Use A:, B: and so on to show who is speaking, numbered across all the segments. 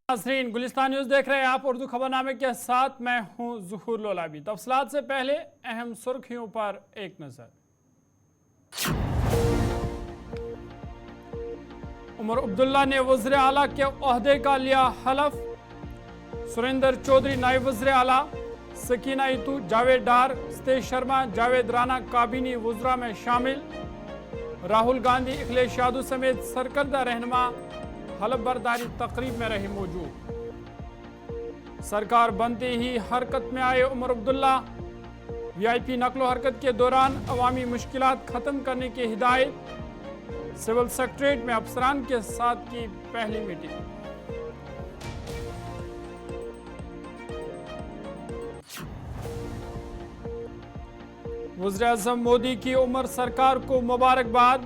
A: नाज़रीन, गुलिस्तान न्यूज़ देख रहे हैं आप। उर्दू खबरनामे के साथ मैं हूं ज़ुहूर लोलाबी। तफसीलात से पहले अहम सुर्खियों पर एक नज़र। उमर अब्दुल्ला ने वज़ीर आला के ओहदे का लिया हलफ। सुरेंद्र चौधरी नायब वज़ीर आला, सकीना इतू, जावेद डार, सतेज शर्मा, जावेद राना काबीनी वज़रा में शामिल। राहुल गांधी, अखिलेश यादव समेत सरकर्दा रहनुमा हलफ बर्दारी तकरीब में रहे मौजूद। सरकार बनते ही हरकत में आए उमर अब्दुल्ला। वीआईपी नकलो हरकत के दौरान अवामी मुश्किलात खत्म करने की हिदायत। सिविल सेक्रेटरीट में अफसरान के साथ की पहली मीटिंग। वज़ीर आज़म मोदी की उमर सरकार को मुबारकबाद।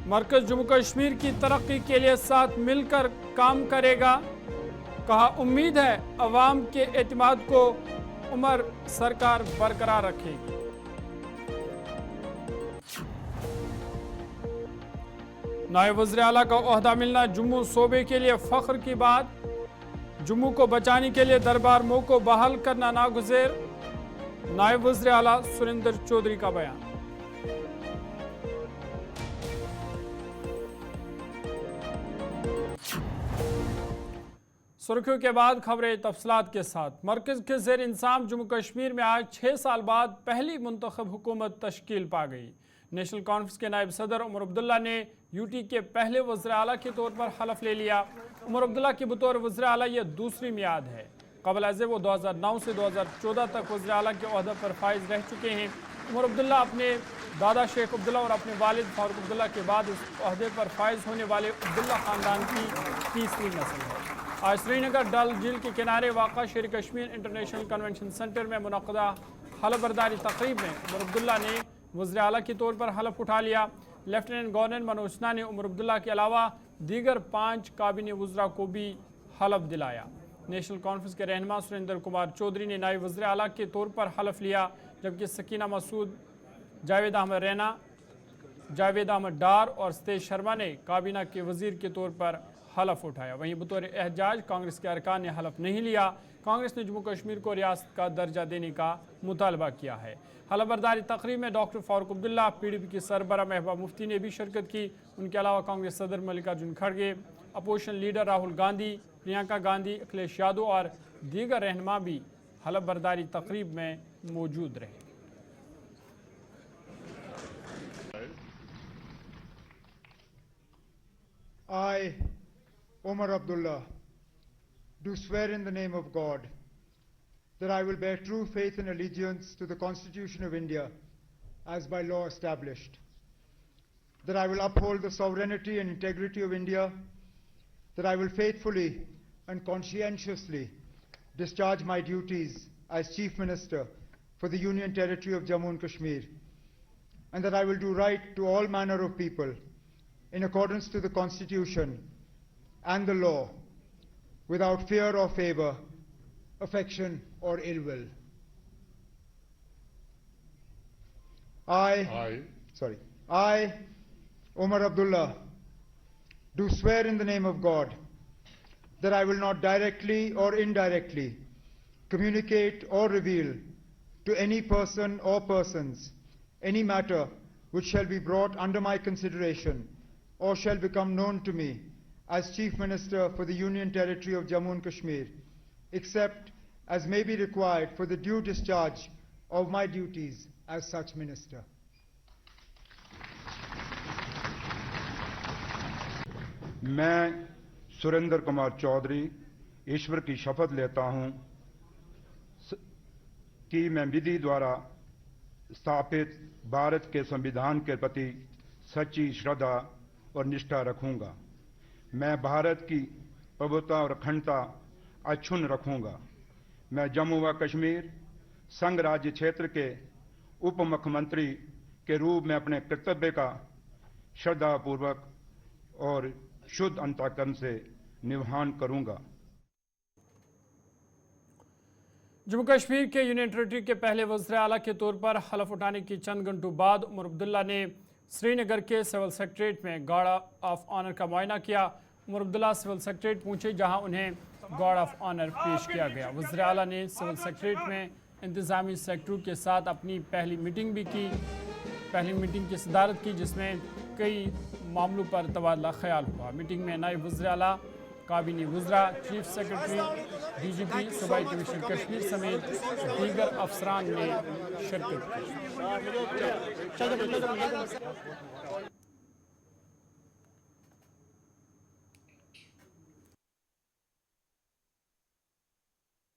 A: मरकज जम्मू कश्मीर की तरक्की के लिए साथ मिलकर काम करेगा। कहा, उम्मीद है अवाम के एतमाद को उमर सरकार बरकरार रखेगी। नायब वज़ीर आला का ओहदा मिलना जम्मू सूबे के लिए फख्र की बात। जम्मू को बचाने के लिए दरबार मो को बहाल करना नागुज़ेर। नायब वज़ीर आला सुरेंद्र चौधरी का बयान। सुर्खियों के बाद खबरें तफसीलात के साथ। मरकज़ के ज़ेर इंतज़ाम जम्मू कश्मीर में आज 6 साल बाद पहली मुंतखब हुकूमत तश्कील पा गई। नेशनल कॉन्फ्रेंस के नायब सदर उमर अब्दुल्ला ने यूटी के पहले वज़ीर आला के तौर पर हलफ ले लिया। उमर अब्दुल्ला की बतौर वज़ीर आला यह दूसरी मियाद है। कबल अज़ वो 2009 से 2014 तक वज़ीर आला के ओहदे पर फाइज रह चुके हैं। उमर अब्दुल्ला अपने दादा शेख अब्दुल्ला और अपने वालिद फारूक अब्दुल्ला के बाद इस ओहदे पर फाइज होने वाले अब्दुल्ला ख़ानदान की तीसरी नस्ल है। आज श्रीनगर डल झील के किनारे वाक़ा शेर कश्मीर इंटरनेशनल कन्वेंशन सेंटर में मुनक़दा हलफ बर्दारी तकरीब में उमर अब्दुल्ला ने वज़ीर आला के तौर पर हलफ उठा लिया। लेफ्टिनेंट गवर्नर मनोज सिन्हा ने उमर अब्दुल्ला के अलावा दीगर 5 काबीनी वज़रा को भी हलफ दिलाया। नेशनल कॉन्फ्रेंस के रहनुमा सुरेंद्र कुमार चौधरी ने नायब वज़ीर आला के तौर पर हलफ लिया, जबकि सकीना मसूद, जावेद अहमद रैना, जावेद अहमद डार और सतेज शर्मा ने काबीना के वज़ीर के तौर पर हलफ उठाया। वहीं बतौर एहजाज कांग्रेस के अरकान ने हलफ नहीं लिया। कांग्रेस ने जम्मू कश्मीर को रियासत का दर्जा देने का मुतालबा किया है। हलफ बर्दारी तकरीब में डॉक्टर फारूक अब्दुल्ला, PDP की सरबरा महबूबा मुफ्ती ने भी शिरकत की। उनके अलावा कांग्रेस सदर मल्लिकार्जुन खड़गे, अपोजिशन लीडर राहुल गांधी, प्रियंका गांधी, अखिलेश यादव और दीगर रहनुमा भी हलफ बर्दारी तकरीब में मौजूद रहे।
B: I, Omar Abdullah, do swear in the name of God that I will bear true faith and allegiance to the Constitution of India as by law established, that I will uphold the sovereignty and integrity of India, that I will faithfully and conscientiously discharge my duties as Chief Minister for the Union Territory of Jammu and Kashmir, and that I will do right to all manner of people in accordance to the Constitution and the law, without fear or favor, affection or ill will. I, Omar Abdullah, do swear in the name of God that I will not directly or indirectly communicate or reveal to any person or persons any matter which shall be brought under my consideration or shall become known to me as Chief Minister for the Union Territory of Jammu and Kashmir, except as may be required for the due discharge of my duties as such Minister.
C: मैं सुरेंद्र कुमार चौधरी ईश्वर की शपथ लेता हूं कि मैं विधि द्वारा स्थापित भारत के संविधान के प्रति सच्ची श्रद्धा और निष्ठा रखूंगा। मैं भारत की प्रभुता और अखंडता अक्षुण्ण रखूंगा। मैं जम्मू व कश्मीर संघ राज्य क्षेत्र के उप मुख्यमंत्री के रूप में अपने कर्तव्य का श्रद्धापूर्वक और शुद्ध अंतःकरण से निर्वहन करूंगा।
A: जम्मू कश्मीर के यूनियन टेरिटरी के पहले वज़ीर आला के तौर पर हलफ उठाने की चंद घंटों बाद उमर अब्दुल्ला ने श्रीनगर के सिविल सेक्रेटरीट में गार्ड ऑफ ऑनर का मुआयना किया। उमर अब्दुल्ला सिविल सेक्रेटरीट पहुंचे, जहां उन्हें गार्ड ऑफ ऑनर पेश किया गया। वज़ीर आला ने सिविल सेक्रेटरीट में इंतज़ामी सेक्टरों के साथ अपनी पहली मीटिंग की सदारत की, जिसमें कई मामलों पर तबादला ख्याल हुआ। मीटिंग में नायब वज़ीर आला, काबीनी वज़रा, चीफ सेक्रेटरी, DGP, सूबाई कमिश्नर कश्मीर समेत दीगर अफसरान ने शिरकत की।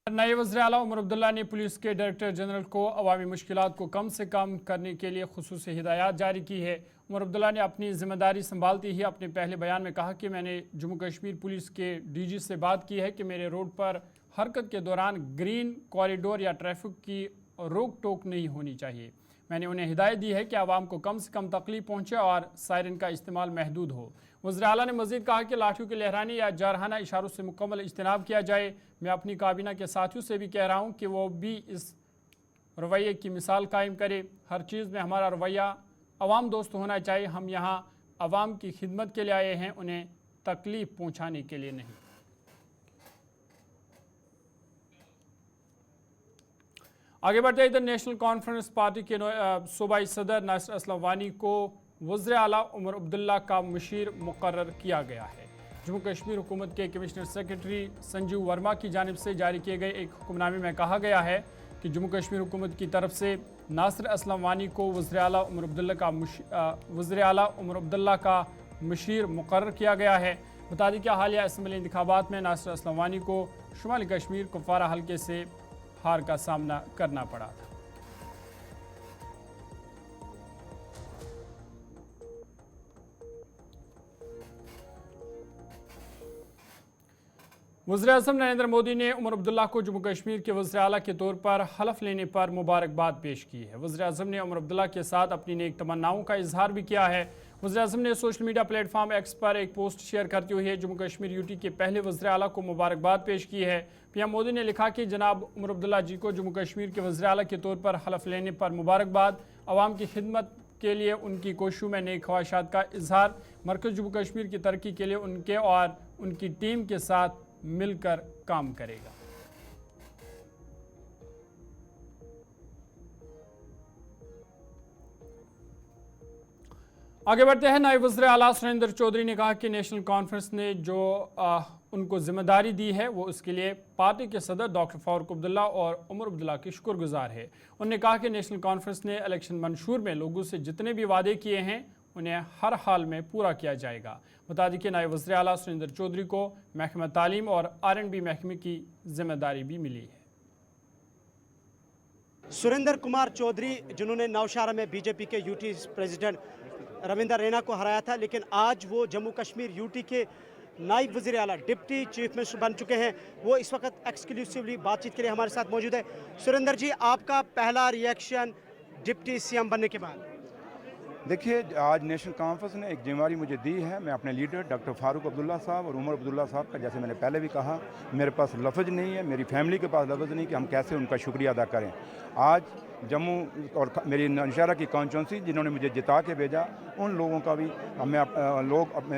A: नायब वज़ीर आला उमर अब्दुल्ला ने पुलिस के डायरेक्टर जनरल को अवामी मुश्किलात को कम से कम करने के लिए खुसूसी हिदायत जारी की है। उमर अब्दुल्ला ने अपनी जिम्मेदारी संभालते ही अपने पहले बयान में कहा कि मैंने जम्मू कश्मीर पुलिस के DG से बात की है कि मेरे रोड पर हरकत के दौरान ग्रीन कॉरिडोर या ट्रैफिक की रोक टोक नहीं होनी चाहिए। मैंने उन्हें हिदायत दी है कि आवाम को कम से कम तकलीफ पहुँचे और सायरन का इस्तेमाल महदूद हो। वज़ीर आला ने मज़ीद कहा कि लाठियों के लहराने या जारहाना इशारों से मुकम्मल इज्तनाब किया जाए। मैं अपनी काबीना के साथियों से भी कह रहा हूँ कि वो भी इस रवैये की मिसाल कायम करे। हर चीज़ में हमारा रवैया अवाम दोस्त होना चाहिए। हम यहाँ अवाम की खिदमत के लिए आए हैं, उन्हें तकलीफ पहुँचाने के लिए नहीं। आगे बढ़ते इधर नेशनल कॉन्फ्रेंस पार्टी के सूबाई सदर नासिर असलम वानी को वज़ीर आला उमर अब्दुल्ला का मुशीर मुकर्रर किया गया है। जम्मू कश्मीर हुकूमत के कमिश्नर सेक्रेटरी संजीव वर्मा की जानिब से जारी किए गए एक हुक्मनामे में कहा गया है कि जम्मू कश्मीर हुकूमत की तरफ से नासिर असलम वानी को वज़ीर आला उमर अब्दुल्ला का मुशीर मुकर्रर किया गया है। बता दें कि हालिया असम्बली इंतखाबात में नासिर असलम वानी को शुमाली कश्मीर कुपवारा हल्के से हार का सामना करना पड़ा था। वज़ीर-ए-आज़म नरेंद्र मोदी ने उमर अब्दुल्ला को जम्मू कश्मीर के वज़ीर आला के तौर पर हलफ लेने पर मुबारकबाद पेश की है। वज़ीर-ए-आज़म ने उमर अब्दुल्ला के साथ अपनी नेक तमन्नाओं का इजहार भी किया है। वज़ीर-ए-आज़म ने सोशल मीडिया प्लेटफॉर्म एक्स पर एक पोस्ट शेयर करते हुए जम्मू कश्मीर UT के पहले वज़ीर आला को मुबारकबाद पेश की है। PM मोदी ने लिखा कि जनाब उमर अब्दुल्ला जी को जम्मू कश्मीर के वज़ीर आला के तौर पर हलफ लेने पर मुबारकबाद। अवाम की खिदमत के लिए उनकी कोशिशों में नेक ख्वाहिशात का इजहार। मरकज़ जम्मू कश्मीर की तरक्की के लिए उनके और उनकी टीम के साथ मिलकर काम करेगा। आगे बढ़ते हैं। नायब वज़ीर आला सुरेंद्र चौधरी ने कहा कि नेशनल कॉन्फ्रेंस ने जो उनको जिम्मेदारी दी है वो उसके लिए पार्टी के सदर डॉक्टर फारूक अब्दुल्ला और उमर अब्दुल्ला की शुक्रगुजार है। उन्होंने कहा कि नेशनल कॉन्फ्रेंस ने इलेक्शन मंशूर में लोगों से जितने भी वादे किए हैं उन्हें हर हाल में पूरा किया जाएगा। बता दें कि नायब वज़ीर आला सुरेंद्र चौधरी को महकमा तालीम और R&B महकमे की जिम्मेदारी भी मिली है।
D: सुरेंद्र कुमार चौधरी जिन्होंने नौशहरा में BJP के UT प्रेसिडेंट रविंदर रैना को हराया था, लेकिन आज वो जम्मू कश्मीर UT के नायब वज़ीर आला डिप्टी चीफ मिनिस्टर बन चुके हैं। वो इस वक्त एक्सक्लूसिवली बातचीत के लिए हमारे साथ मौजूद है। सुरेंद्र जी, आपका पहला रिएक्शन डिप्टी CM बनने के बाद?
C: देखिए, आज नेशनल कॉन्फ्रेंस ने एक जिम्मेदारी मुझे दी है। मैं अपने लीडर डॉक्टर फारूक अब्दुल्ला साहब और उमर अब्दुल्ला साहब का, जैसे मैंने पहले भी कहा, मेरे पास लफ्ज़ नहीं है, मेरी फैमिली के पास लफ्ज़ नहीं कि हम कैसे उनका शुक्रिया अदा करें। आज जम्मू और मेरी नौशहरा की कॉन्स्टिट्यूंसी जिन्होंने मुझे जिता के भेजा, उन लोगों का भी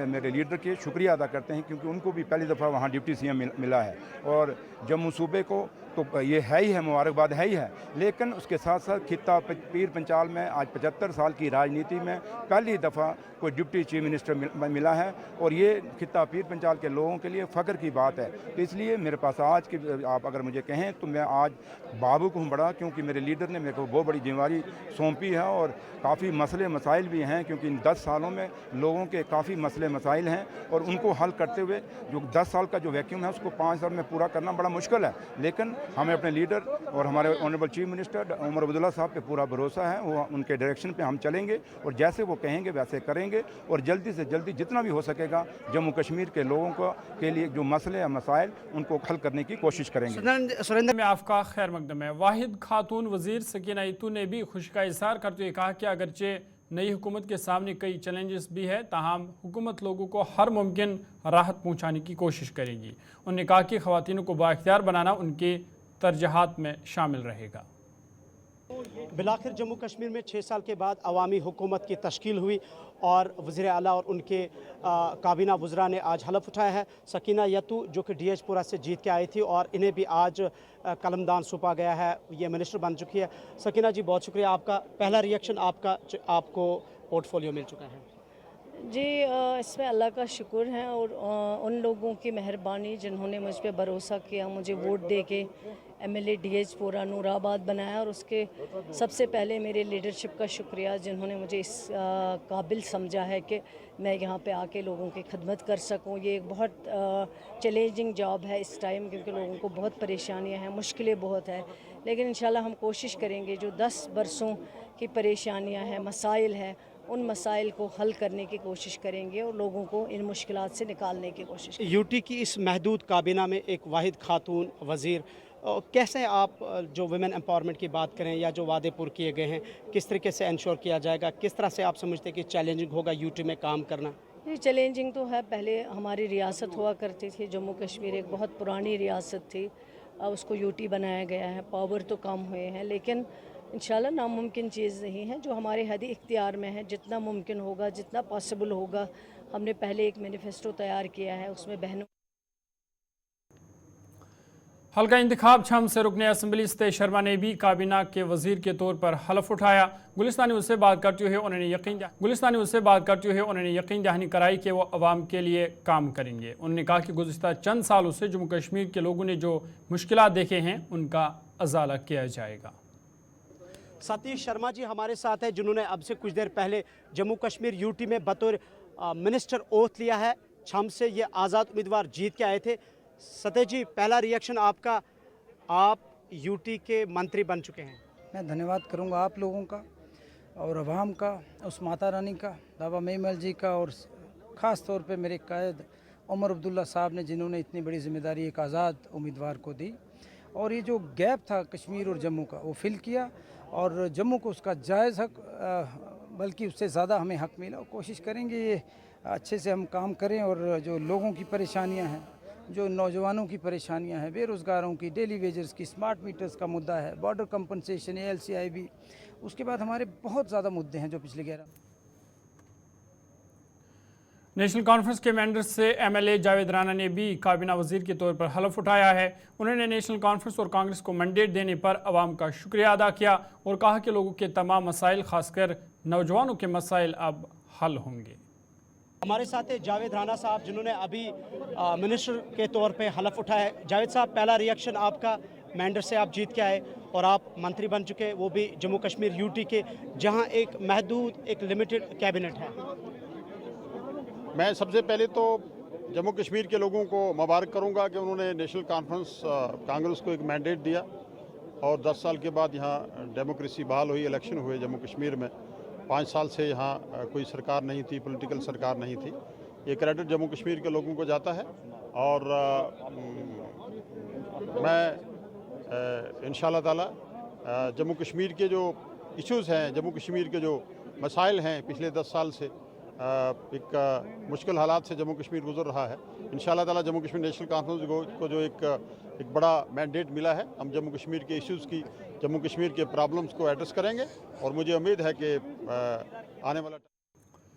C: मेरे लीडर के शुक्रिया अदा करते हैं, क्योंकि उनको भी पहली दफ़ा वहाँ डिप्टी CM मिला है। और जम्मू सूबे को तो ये है ही है, मुबारकबाद है ही है, लेकिन उसके साथ साथ खित्ता पीर पंचाल में आज 75 साल की राजनीति में पहली दफ़ा कोई डिप्टी चीफ मिनिस्टर मिला है, और ये खित्ता पीर पंचाल के लोगों के लिए फ़ख्र की बात है। तो इसलिए मेरे पास आज की, आप अगर मुझे कहें तो मैं आज बाबूक हूँ बड़ा, क्योंकि मेरे लीडर ने मेरे को बहुत बड़ी जिम्मेदारी सौंपी है और काफ़ी मसले मसाइल भी हैं, क्योंकि इन 10 सालों में लोगों के काफ़ी मसले मसाइल हैं और उनको हल करते हुए जो 10 साल का जो वैक्यूम है उसको 5 साल में पूरा करना बड़ा मुश्किल है। लेकिन हमें अपने लीडर और हमारे honourable chief minister Omar Abdullah साहब पे पूरा भरोसा है। वो उनके डायरेक्शन पे हम चलेंगे और जैसे वो कहेंगे वैसे करेंगे, और जल्दी से जल्दी जितना भी हो सकेगा जम्मू कश्मीर के लोगों को के लिए जो मसले या मसाइल उनको हल करने की कोशिश करेंगे।
A: सुरेंद्र में आपका खैर मकदम है। वाहिद खातून वज़ीर सकीना इतू ने भी खुशी का इज़हार करते हुए कहा कि अगरचे नई हुकूमत के सामने कई चैलेंजेस भी है, ताहम हुकूमत लोगों को हर मुमकिन राहत पहुँचाने की कोशिश करेगी। उन्होंने कहा कि ख़वातीन को बाइख्तियार बनाना उनके तरजहात में शामिल रहेगा।
D: बिलाखिर जम्मू कश्मीर में 6 साल के बाद अवामी हुकूमत की तश्कील हुई और वज़ीर आला और उनके काबीना वज़रा ने आज हलफ उठाया है। सकीना यतू जो कि डीएचपुरा से जीत के आई थी और इन्हें भी आज कलमदान सौंपा गया है, ये मिनिस्टर बन चुकी है। सकीना जी बहुत शुक्रिया आपका। पहला रिएक्शन आपको पोर्टफोलियो मिल चुका है।
E: जी इसमें अल्लाह का शुक्र है और उन लोगों की मेहरबानी जिन्होंने मुझ पर भरोसा किया, मुझे वोट दे के एमएलए डीएचपुरा नूराबाद बनाया, और उसके सबसे पहले मेरे लीडरशिप का शुक्रिया जिन्होंने मुझे इस काबिल समझा है कि मैं यहाँ पे आके लोगों की खिदमत कर सकूँ। ये एक बहुत चैलेंजिंग जॉब है इस टाइम, क्योंकि लोगों को बहुत परेशानियाँ हैं, मुश्किलें बहुत है, लेकिन इंशाल्लाह हम कोशिश करेंगे जो 10 बरसों की परेशानियाँ हैं, मसाइल हैं, उन मसाइल को हल करने की कोशिश करेंगे और लोगों को इन मुश्किलात से निकालने की कोशिश करेंगे।
D: यूटी की इस महदूद काबीना में एक वाहिद खातून वज़ीर, कैसे आप जो वुमेन एम्पावरमेंट की बात करें या जो वादे पूरे किए गए हैं, किस तरीके से इंश्योर किया जाएगा, किस तरह से आप समझते हैं कि चैलेंजिंग होगा यूटी में काम करना?
E: ये चैलेंजिंग तो है। पहले हमारी रियासत हुआ करती थी जम्मू कश्मीर, एक बहुत पुरानी रियासत थी, अब उसको यूटी बनाया गया है। पावर तो कम हुए हैं, लेकिन इंशाल्लाह नामुमकिन चीज़ नहीं है, जो हमारे हदी इख्तियार में है, जितना मुमकिन होगा, जितना पॉसिबल होगा। हमने पहले एक मैनिफेस्टो तैयार किया है, उसमें बहनों
A: हल्का इंतखाब छम से रुकने असम्बली सतेज शर्मा ने भी काबीना के वजीर के तौर पर हलफ उठाया। गुलिस्तानी उससे बात करते हुए उन्होंने यकीन दहानी कराई कि वो अवाम के लिए काम करेंगे। उन्होंने कहा कि गुज़िश्ता चंद सालों से जम्मू कश्मीर के लोगों ने जो मुश्किलात देखे हैं उनका अजाला किया जाएगा।
D: सतीश शर्मा जी हमारे साथ हैं, जिन्होंने अब से कुछ देर पहले जम्मू कश्मीर यूटी में बतौर मिनिस्टर ओथ लिया है। छम से ये आज़ाद उम्मीदवार जीत के आए थे। सतीश जी पहला रिएक्शन आपका, आप यूटी के मंत्री बन चुके हैं।
F: मैं धन्यवाद करूंगा आप लोगों का और अवाम का, उस माता रानी का, बाबा मेमल जी का, और ख़ास तौर पे मेरे कायद उमर अब्दुल्ला साहब ने, जिन्होंने इतनी बड़ी जिम्मेदारी एक आज़ाद उम्मीदवार को दी और ये जो गैप था कश्मीर और जम्मू का वो फिल किया और जम्मू को उसका जायज़ हक, बल्कि उससे ज़्यादा हमें हक मिला। और कोशिश करेंगे ये अच्छे से हम काम करें और जो लोगों की परेशानियां हैं, जो नौजवानों की परेशानियां हैं, बेरोज़गारों की, डेली वेजर्स की, स्मार्ट मीटर्स का मुद्दा है, बॉर्डर कंपनसेशन, ALCIB, उसके बाद हमारे बहुत ज़्यादा मुद्दे हैं जो पिछले 11
A: नेशनल कॉन्फ्रेंस के मेंबर से एमएलए जावेद राना ने भी काबीना वजीर के तौर पर हलफ उठाया है। उन्होंने नेशनल कॉन्फ्रेंस और कांग्रेस को मैंडेट देने पर अवाम का शुक्रिया अदा किया और कहा कि लोगों के तमाम मसाइल, खासकर नौजवानों के मसाइल, अब हल होंगे।
D: हमारे साथ है जावेद राना साहब, जिन्होंने अभी मिनिस्टर के तौर पे हलफ उठाया है। जावेद साहब पहला रिएक्शन आपका, मैंडेट से आप जीत के आए और आप मंत्री बन चुके, वो भी जम्मू कश्मीर यूटी के, जहां एक महदूद, एक लिमिटेड कैबिनेट है।
G: मैं सबसे पहले तो जम्मू कश्मीर के लोगों को मुबारक करूंगा कि उन्होंने नेशनल कॉन्फ्रेंस कांग्रेस को एक मैंडेट दिया और 10 साल के बाद यहाँ डेमोक्रेसी बहाल हुई, इलेक्शन हुए जम्मू कश्मीर में। 5 साल से यहाँ कोई सरकार नहीं थी, पॉलिटिकल सरकार नहीं थी। ये क्रेडिट जम्मू कश्मीर के लोगों को जाता है और मैं इंशाल्लाह ताला जम्मू कश्मीर के जो इश्यूज़ हैं, जम्मू कश्मीर के जो मसाइल हैं, पिछले 10 साल से एक मुश्किल हालात से जम्मू कश्मीर गुजर रहा है। इंशाल्लाह ताला जम्मू कश्मीर नेशनल कॉन्फ्रेंस को जो एक बड़ा मैंडेट मिला है, हम जम्मू कश्मीर के इश्यूज़ की, जम्मू कश्मीर के प्रॉब्लम्स को एड्रेस करेंगे और मुझे उम्मीद है कि आने वाला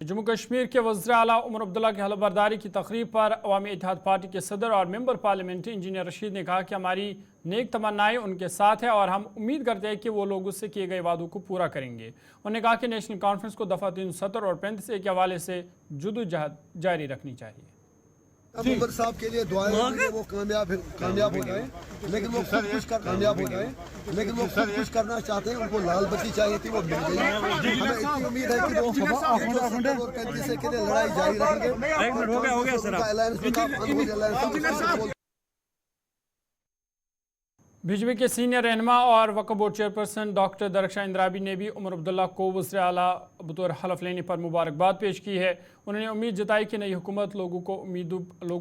A: जम्मू कश्मीर के वज़ीर आला उमर अब्दुल्ला की हलफबरदारी की तकरीब पर अवामी इत्तेहाद पार्टी के सदर और मेंबर पार्लियामेंट इंजीनियर रशीद ने कहा कि हमारी नेक तमन्नाएं उनके साथ है और हम उम्मीद करते हैं कि वो लोग उससे किए गए वादों को पूरा करेंगे। उन्होंने कहा कि नेशनल कॉन्फ्रेंस को दफ़ा 370 और 35 के हवाले से जदोजहद जारी रखनी चाहिए।
H: उमर साहब के लिए दुआएं होंगी, वो कामयाब हो जाए, लेकिन वो खुद कुछ कामयाब हो जाए, लेकिन वो खुद कुछ करना चाहते हैं। उनको लाल बत्ती चाहिए थी, वो मिल गई। हमें इतनी उम्मीद है कि वो और 35 के लिए लड़ाई जारी रखेंगे।
A: बीजेपी के सीनियर रहनुमा और वक्फ बोर्ड चेयरपर्सन डॉक्टर दरख्शां इंद्राबी ने भी उमर अब्दुल्ला को वज़ीर आला बतौर हलफ लेने पर मुबारकबाद पेश की है। उन्होंने उम्मीद जताई कि नई हुकूमत लोगों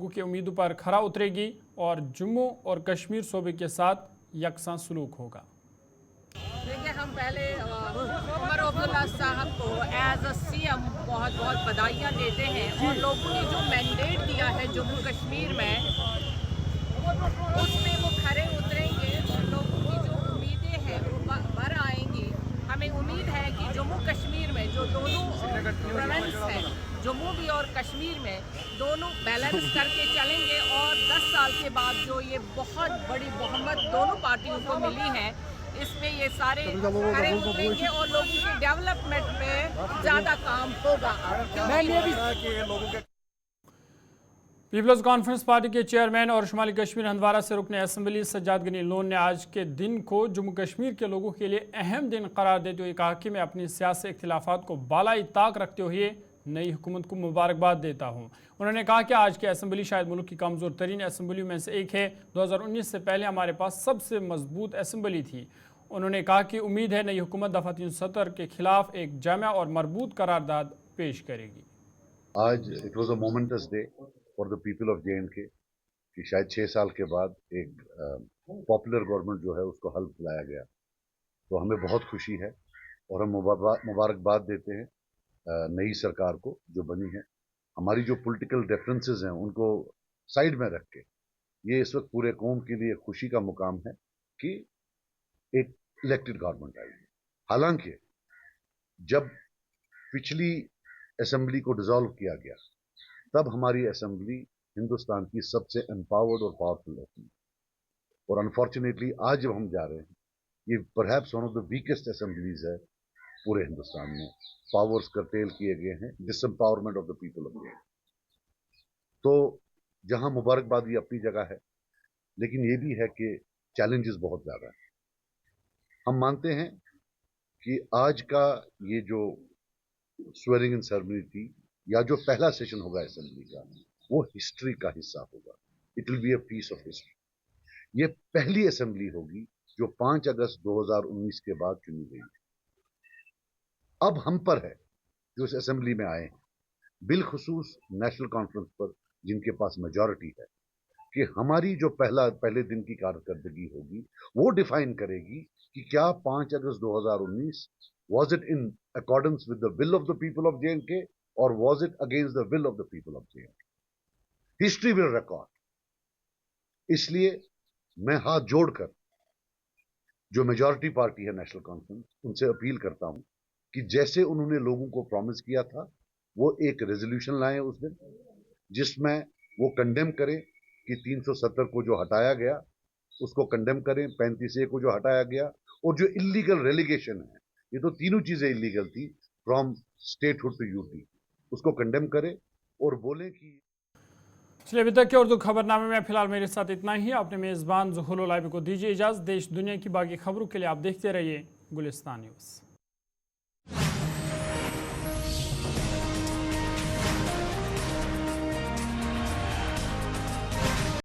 A: की उम्मीदों पर खरा उतरेगी और जम्मू और कश्मीर सूबे के साथ यकसां सलूक होगा।
I: देखिए, हम पहले उमर अब्दुल्ला साहब को एज अ CM बहुत बहुत बधाइयाँ देते हैं और लोगों ने जो मैंडेट दिया है जम्मू कश्मीर में, उसमें वो खरे उतरेंगे और लोगों की जो उम्मीदें हैं वो बर आएंगी लेके चलेंगे और 10 साल के बाद जो ये बहुत बड़ी बहुमत दोनों पार्टियों को मिली है, इसमें ये सारे खड़े उतरेंगे और लोगों के डेवलपमेंट में ज़्यादा काम होगा।
A: पीपल्स कॉन्फ्रेंस पार्टी के चेयरमैन और शुमाली कश्मीर हंदवारा से रुकने असम्बली सज्जाद गनी लोन ने आज के दिन को जम्मू कश्मीर के लोगों के लिए अहम दिन करार देते हुए कहा कि मैं अपनी सियासी इख्तिलाफात को बालाई ताक रखते हुए नई हुकूमत को मुबारकबाद देता हूं। उन्होंने कहा कि आज की असम्बली शायद मुल्क की कमज़ोर तरीन असम्बली में से एक है। 2019 से पहले हमारे पास सबसे मजबूत असम्बली थी। उन्होंने कहा कि उम्मीद है नई हुकूमत दफ़ा 370 के खिलाफ एक जामिया और मरबूत करारदाद पेश करेगी।
J: आज it was a moments day for the people of JNK कि शायद 6 साल के बाद एक पॉपुलर गवर्नमेंट जो है उसको हल्फ लाया गया, तो हमें बहुत खुशी है और हम मुबारकबाद देते हैं नई सरकार को जो बनी है। हमारी जो पॉलिटिकल डिफरेंसेस हैं उनको साइड में रख के ये इस वक्त पूरे कौम के लिए खुशी का मुकाम है कि एक इलेक्टेड गवर्नमेंट आई है। हालांकि जब पिछली असेंबली को डिसॉल्व किया गया तब हमारी असेंबली हिंदुस्तान की सबसे एम्पावर्ड और पावरफुल थी, और अनफॉर्चुनेटली आज जब हम जा रहे हैं ये perhaps one of the weakest assemblies है पूरे हिंदुस्तान में। पावर्स कर्टेल किए गए हैं, disempowerment of the people of India. तो जहां मुबारकबाद ये अपनी जगह है, लेकिन ये भी है कि चैलेंजेस बहुत ज़्यादा हैं। हम मानते हैं कि आज का ये जो स्वेरिंग इन सेरेमनी थी या जो पहला सेशन होगा असेंबली का, वो हिस्ट्री का हिस्सा होगा। It will be a piece of history. ये पहली असेंबली होगी जो 5 अगस्त 2019 के बाद चुनी गई। अब हम पर है जो इस असेंबली में आए हैं, बिलखुसूस नेशनल कॉन्फ्रेंस पर जिनके पास मेजॉरिटी है, कि हमारी जो पहले दिन की कारकर्दगी होगी वो डिफाइन करेगी कि क्या 5 अगस्त 2019 was it in accordance with the will of the people of JNK or was it against the will of the people of JNK? History will record. इसलिए मैं हाथ जोड़कर जो मेजॉरिटी पार्टी है नेशनल कॉन्फ्रेंस, उनसे अपील करता हूं कि जैसे उन्होंने लोगों को प्रॉमिस किया था वो एक रेजोल्यूशन लाएं उस दिन, जिसमें वो कंडेम करें कि 370 को जो हटाया गया उसको कंडेम करें, 35A को जो हटाया गया, और जो इलीगल रेलिगेशन है, ये तो तीनों चीजें इलीगल थी फ्रॉम स्टेटहुड टू यूटी, उसको कंडेम करें और बोलें कि।
A: चलिए अभी तक के उर्दू खबरनामे में फिलहाल मेरे साथ इतना ही। अपने मेज़बान ज़ुहुल लाइब को दीजिए इजाज़त। देश दुनिया की बाकी खबरों के लिए आप देखते रहिए गुलिस्तान न्यूज़।